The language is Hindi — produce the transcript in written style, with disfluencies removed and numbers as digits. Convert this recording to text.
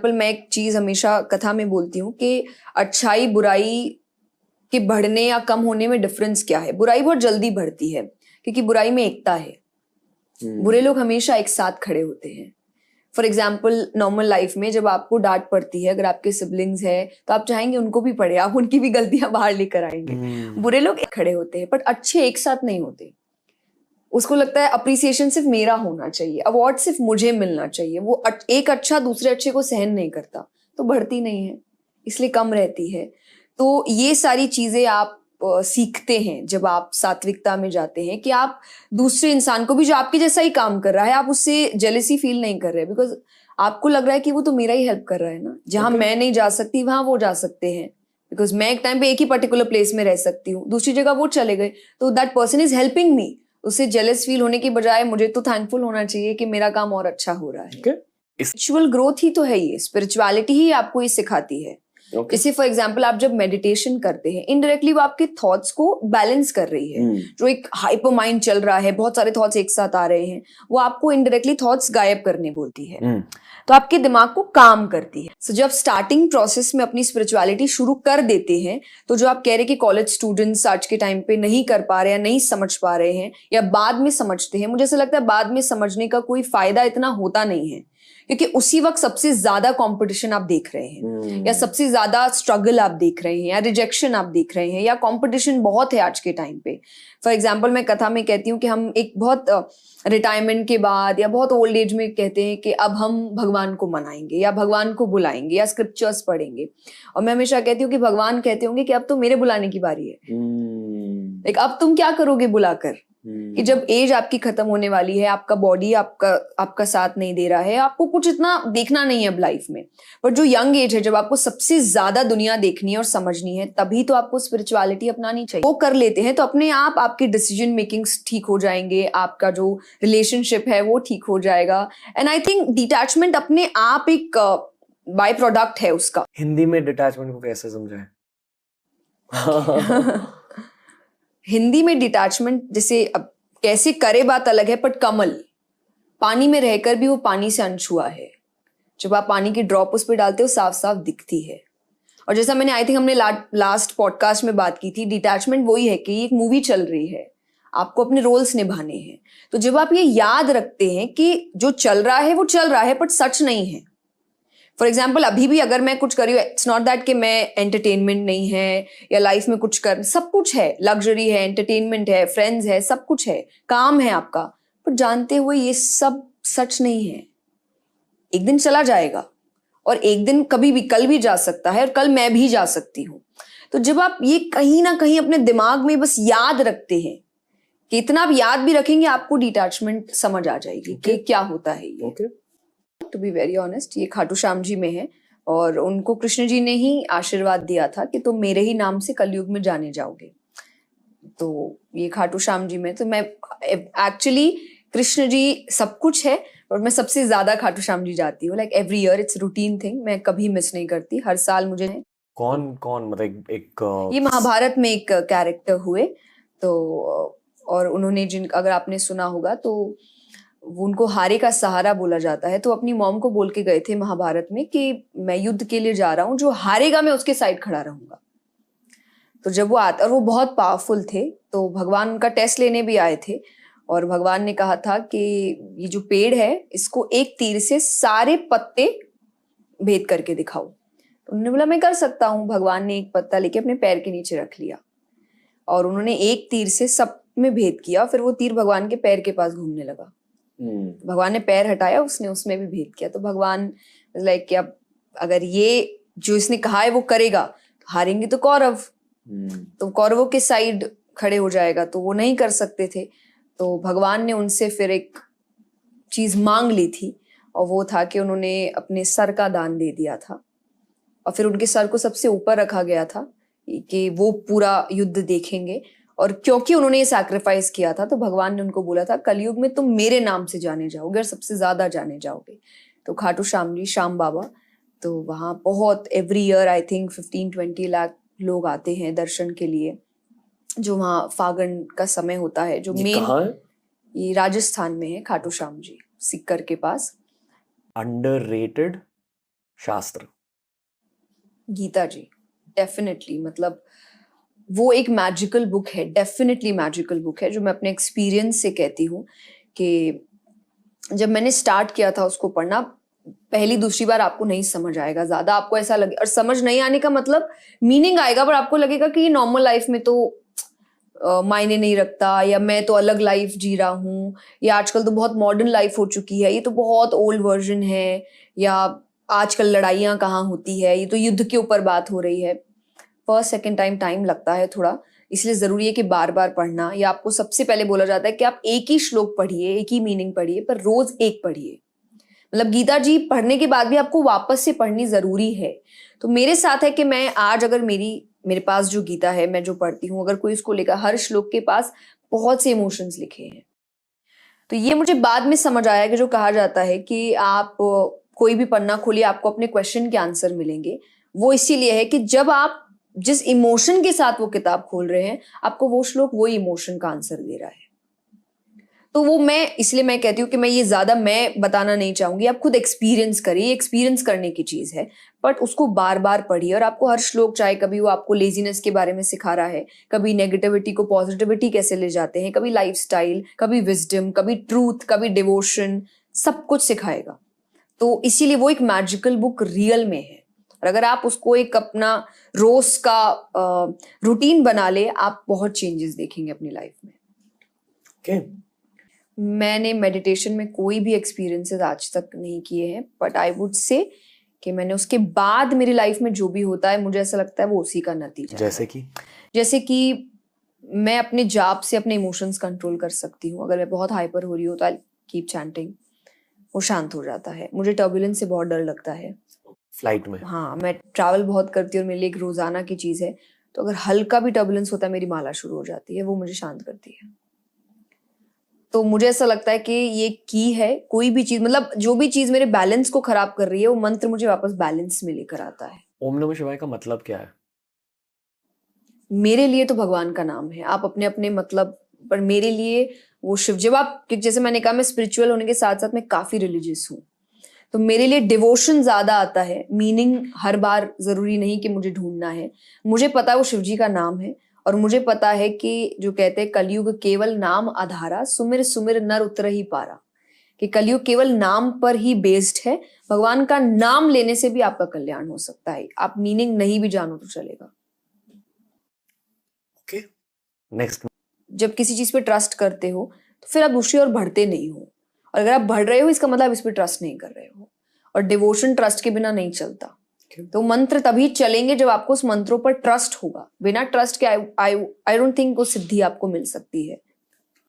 मैं एक चीज हमेशा कथा में बोलती हूँ कि अच्छाई बुराई के बढ़ने या कम होने में डिफरेंस क्या है। बुराई बहुत जल्दी बढ़ती है क्योंकि बुराई में एकता है। बुरे लोग हमेशा एक साथ खड़े होते हैं। फॉर एग्जाम्पल नॉर्मल लाइफ में जब आपको डांट पड़ती है, अगर आपके सिबलिंग्स है तो आप चाहेंगे उनको भी पड़े, आप उनकी भी गलतियां बाहर लेकर आएंगे। बुरे लोग खड़े होते हैं बट अच्छे एक साथ नहीं होते। उसको लगता है अप्रिसिएशन सिर्फ मेरा होना चाहिए, अवार्ड सिर्फ मुझे मिलना चाहिए। वो एक अच्छा दूसरे अच्छे को सहन नहीं करता तो बढ़ती नहीं है, इसलिए कम रहती है। तो ये सारी चीजें आप सीखते हैं जब आप सात्विकता में जाते हैं कि आप दूसरे इंसान को भी जो आपके जैसा ही काम कर रहा है, आप उससे जेलसी फील नहीं कर रहे, बिकॉज आपको लग रहा है कि वो तो मेरा ही हेल्प कर रहा है ना। जहां मैं नहीं जा सकती वहां वो जा सकते हैं, बिकॉज मैं एक टाइम पे एक ही पर्टिकुलर प्लेस में रह सकती हूँ, दूसरी जगह वो चले गए, तो that person is helping me. उससे जेलस फील होने की बजाय मुझे तो थैंकफुल होना चाहिए कि मेरा काम और अच्छा हो रहा है। स्पिरिचुअल ग्रोथ ही तो है ये, स्पिरिचुअलिटी ही आपको ये सिखाती है। जैसे फॉर एग्जाम्पल आप जब मेडिटेशन करते हैं, इनडायरेक्टली वो आपके थॉट्स को बैलेंस कर रही है। जो एक हाइपर माइंड चल रहा है, बहुत सारे थॉट्स एक साथ आ रहे हैं, वो आपको इनडायरेक्टली थॉट्स गायब करने बोलती है। तो आपके दिमाग को काम करती है। सो जब स्टार्टिंग प्रोसेस में अपनी स्पिरिचुअलिटी शुरू कर देते हैं, तो जो आप कह रहे कि कॉलेज स्टूडेंट्स आज के टाइम पे नहीं कर पा रहे हैं, नहीं समझ पा रहे हैं या बाद में समझते हैं, मुझे ऐसा लगता है बाद में समझने का कोई फायदा इतना होता नहीं है, क्योंकि उसी वक्त सबसे ज्यादा कंपटीशन आप देख रहे हैं या सबसे ज्यादा स्ट्रगल आप देख रहे हैं या रिजेक्शन आप देख रहे हैं या कंपटीशन बहुत है आज के टाइम पे। फॉर एग्जांपल मैं कथा में कहती हूँ कि हम एक बहुत रिटायरमेंट के बाद या बहुत ओल्ड एज में कहते हैं कि अब हम भगवान को मनाएंगे या भगवान को बुलाएंगे या स्क्रिप्चर्स पढ़ेंगे, और मैं हमेशा कहती हूँ कि भगवान कहते होंगे कि अब तो मेरे बुलाने की बारी है, लेकिन अब तुम क्या करोगे बुलाकर, कि जब एज आपकी खत्म होने वाली है, आपका बॉडी आपका साथ नहीं दे रहा है, आपको कुछ इतना देखना नहीं है अब लाइफ में, पर जो यंग एज है जब आपको सबसे ज्यादा दुनिया देखनी है और समझनी है, तभी तो आपको स्पिरिचुअलिटी अपनानी चाहिए। वो कर लेते हैं तो अपने आप आपकी डिसीजन मेकिंग्स ठीक हो जाएंगे, आपका जो रिलेशनशिप है वो ठीक हो जाएगा। एंड आई थिंक डिटैचमेंट अपने आप एक बाय प्रोडक्ट है उसका। हिंदी में डिटैचमेंट को कैसे समझाएं? हिंदी में डिटैचमेंट जैसे, अब कैसे करे बात अलग है, बट कमल पानी में रहकर भी वो पानी से अनछुआ है। जब आप पानी की ड्रॉप उस पर डालते हो साफ साफ दिखती है। और जैसा मैंने आई थिंक हमने लास्ट पॉडकास्ट में बात की थी, डिटैचमेंट वही है कि एक मूवी चल रही है, आपको अपने रोल्स निभाने हैं। तो जब आप ये याद रखते हैं कि जो चल रहा है वो चल रहा है बट सच नहीं है। फॉर एग्जाम्पल अभी भी अगर मैं कुछ कर रही हूँ, इट्स नॉट दैट कि मैं एंटरटेनमेंट नहीं है या लाइफ में कुछ कर, सब कुछ है, लग्जरी है, एंटरटेनमेंट है, फ्रेंड्स है, सब कुछ है, काम है आपका, पर जानते हुए ये सब सच नहीं है। एक दिन चला जाएगा और एक दिन कभी भी, कल भी जा सकता है और कल मैं भी जा सकती हूँ। तो जब आप ये कहीं ना कहीं अपने दिमाग में बस याद रखते हैं, कि इतना आप याद भी रखेंगे, आपको डिटैचमेंट समझ आ जाएगी कि क्या होता है ये। टू बी वेरी ऑनेस्ट, ये खाटू श्याम जी में है और उनको कृष्ण जी ने ही आशीर्वाद दिया था कि तुम मेरे ही नाम से कलयुग में जाने जाओगे। तो ये खाटू श्याम जी में, तो मैं एक्चुअली कृष्ण जी सब कुछ है और मैं सबसे ज्यादा खाटू श्याम जी जाती हूँ। Like every year it's routine thing, मैं कभी मिस नहीं करती, हर साल मुझे। कौन कौन मतलब एक ये महाभारत में एक कैरेक्टर हुए, तो और उन्होंने अगर आपने सुना होगा तो उनको हारे का सहारा बोला जाता है। तो अपनी मॉम को बोल के गए थे महाभारत में कि मैं युद्ध के लिए जा रहा हूँ, जो हारेगा मैं उसके साइड खड़ा रहूंगा। तो जब वो आता, और वो बहुत पावरफुल थे, तो भगवान उनका टेस्ट लेने भी आए थे और भगवान ने कहा था कि ये जो पेड़ है इसको एक तीर से सारे पत्ते भेद करके दिखाओ। तो उन्होंने बोला मैं कर सकता हूँ। भगवान ने एक पत्ता लेके अपने पैर के नीचे रख लिया और उन्होंने एक तीर से सब में भेद किया, फिर वो तीर भगवान के पैर के पास घूमने लगा। भगवान ने पैर हटाया, उसने उसमें भी भेद किया। तो भगवान लाइक कि अब अगर ये जो इसने कहा है वो करेगा तो हारेंगे तो कौरव, तो कौरवों के साइड खड़े हो जाएगा, तो वो नहीं कर सकते थे। तो भगवान ने उनसे फिर एक चीज मांग ली थी और वो था कि उन्होंने अपने सर का दान दे दिया था और फिर उनके सर को सबसे ऊपर रखा गया था कि वो पूरा युद्ध देखेंगे। और क्योंकि उन्होंने ये सैक्रिफाइस किया था तो भगवान ने उनको बोला था कलयुग में तुम मेरे नाम से जाने जाओगे और सबसे ज्यादा जाने जाओगे। तो खाटू श्याम जी, श्याम बाबा, तो वहां बहुत every year I think 15-20 lakh लोग आते हैं दर्शन के लिए। जो वहाँ फागण का समय होता है, जो मेन, ये राजस्थान में है, खाटू श्याम जी, सिक्कर के पास। अंडररेटेड शास्त्र। गीता जी, डेफिनेटली। मतलब वो एक मैजिकल बुक है, डेफिनेटली मैजिकल बुक है, जो मैं अपने एक्सपीरियंस से कहती हूँ कि जब मैंने स्टार्ट किया था उसको पढ़ना, पहली दूसरी बार आपको नहीं समझ आएगा ज्यादा, आपको ऐसा लगे, और समझ नहीं आने का मतलब मीनिंग आएगा पर आपको लगेगा कि ये नॉर्मल लाइफ में तो मायने नहीं रखता, या मैं तो अलग लाइफ जी रहा हूँ, या आजकल तो बहुत मॉडर्न लाइफ हो चुकी है, ये तो बहुत ओल्ड वर्जन है, या आजकल लड़ाइयाँ कहाँ होती है, ये तो युद्ध के ऊपर बात हो रही है। फर्स्ट सेकंड टाइम लगता है थोड़ा, इसलिए जरूरी है कि बार बार पढ़ना, या आपको सबसे पहले बोला जाता है कि आप एक ही श्लोक पढ़िए, एक ही मीनिंग पढ़िए, पर रोज एक पढ़िए। मतलब गीता जी पढ़ने के बाद भी आपको वापस से पढ़नी जरूरी है। तो मेरे साथ है कि मैं आज अगर मेरे पास जो गीता है, मैं जो पढ़ती हूँ, अगर कोई इसको लेकर, हर श्लोक के पास बहुत से इमोशंस लिखे हैं। तो ये मुझे बाद में समझ आया कि जो कहा जाता है कि आप कोई भी पन्ना खोलिए, आपको अपने क्वेश्चन के आंसर मिलेंगे, वो इसीलिए है कि जब आप जिस इमोशन के साथ वो किताब खोल रहे हैं, आपको वो श्लोक वो इमोशन का आंसर दे रहा है। तो वो इसलिए मैं कहती हूँ कि मैं ये ज्यादा मैं बताना नहीं चाहूंगी, आप खुद एक्सपीरियंस करिए, एक्सपीरियंस करने की चीज है, बट उसको बार बार पढ़िए। और आपको हर श्लोक, चाहे कभी वो आपको लेजीनेस के बारे में सिखा रहा है, कभी नेगेटिविटी को पॉजिटिविटी कैसे ले जाते हैं, कभी लाइफस्टाइल, कभी विजडम, कभी ट्रूथ, कभी डिवोशन, सब कुछ सिखाएगा। तो इसीलिए वो एक मैजिकल बुक रियल में है, और अगर आप उसको एक अपना रोज का रूटीन बना ले, आप बहुत चेंजेस देखेंगे अपनी लाइफ में। Okay. मैंने मेडिटेशन में कोई भी एक्सपीरियंसेस आज तक नहीं किए हैं, बट आई वुड से कि मैंने उसके बाद मेरी लाइफ में जो भी होता है, मुझे ऐसा लगता है वो उसी का नतीजा है। जैसे कि मैं अपने जाप से अपने इमोशंस कंट्रोल कर सकती हूँ। अगर मैं बहुत हाइपर हो रही हूँ तो आई कीप चैंटिंग, वो शांत हो जाता है। मुझे टर्बुलेंस से बहुत डर लगता है फ्लाइट में। हाँ, मैं ट्रैवल बहुत करती हूँ और मेरे लिए एक रोजाना की चीज है, तो अगर हल्का भी टर्बुलेंस होता है, मेरी माला शुरू हो जाती है, वो मुझे शांत करती है। तो मुझे ऐसा लगता है कि ये की है, कोई भी चीज, मतलब जो भी चीज मेरे बैलेंस को खराब कर रही है, वो मंत्र मुझे वापस बैलेंस में लेकर आता है। ओम नमः शिवाय का मतलब क्या है? मेरे लिए तो भगवान का नाम है, आप अपने अपने मतलब, पर मेरे लिए वो शिव, जब आप, जैसे मैंने कहा, मैं स्पिरिचुअल होने के साथ साथ मैं काफी रिलीजियस हूँ, तो मेरे लिए डिवोशन ज्यादा आता है। मीनिंग हर बार जरूरी नहीं कि मुझे ढूंढना है, मुझे पता है वो शिव जी का नाम है, और मुझे पता है कि जो कहते हैं कलयुग केवल नाम आधारा, सुमिर सुमिर नर उतर ही पारा, कि कलयुग केवल नाम पर ही बेस्ड है। भगवान का नाम लेने से भी आपका कल्याण हो सकता है, आप मीनिंग नहीं भी जानो तो चलेगा। Okay, next. जब किसी चीज पे ट्रस्ट करते हो तो फिर आप दूसरी ओर बढ़ते नहीं हो, और अगर आप बढ़ रहे हो, इसका मतलब इस पे ट्रस्ट नहीं कर रहे हो, और डिवोशन ट्रस्ट के बिना नहीं चलता। तो मंत्र तभी चलेंगे जब आपको उस मंत्रों पर ट्रस्ट होगा। बिना ट्रस्ट के आई डोंट थिंक वो सिद्धि आपको मिल सकती है।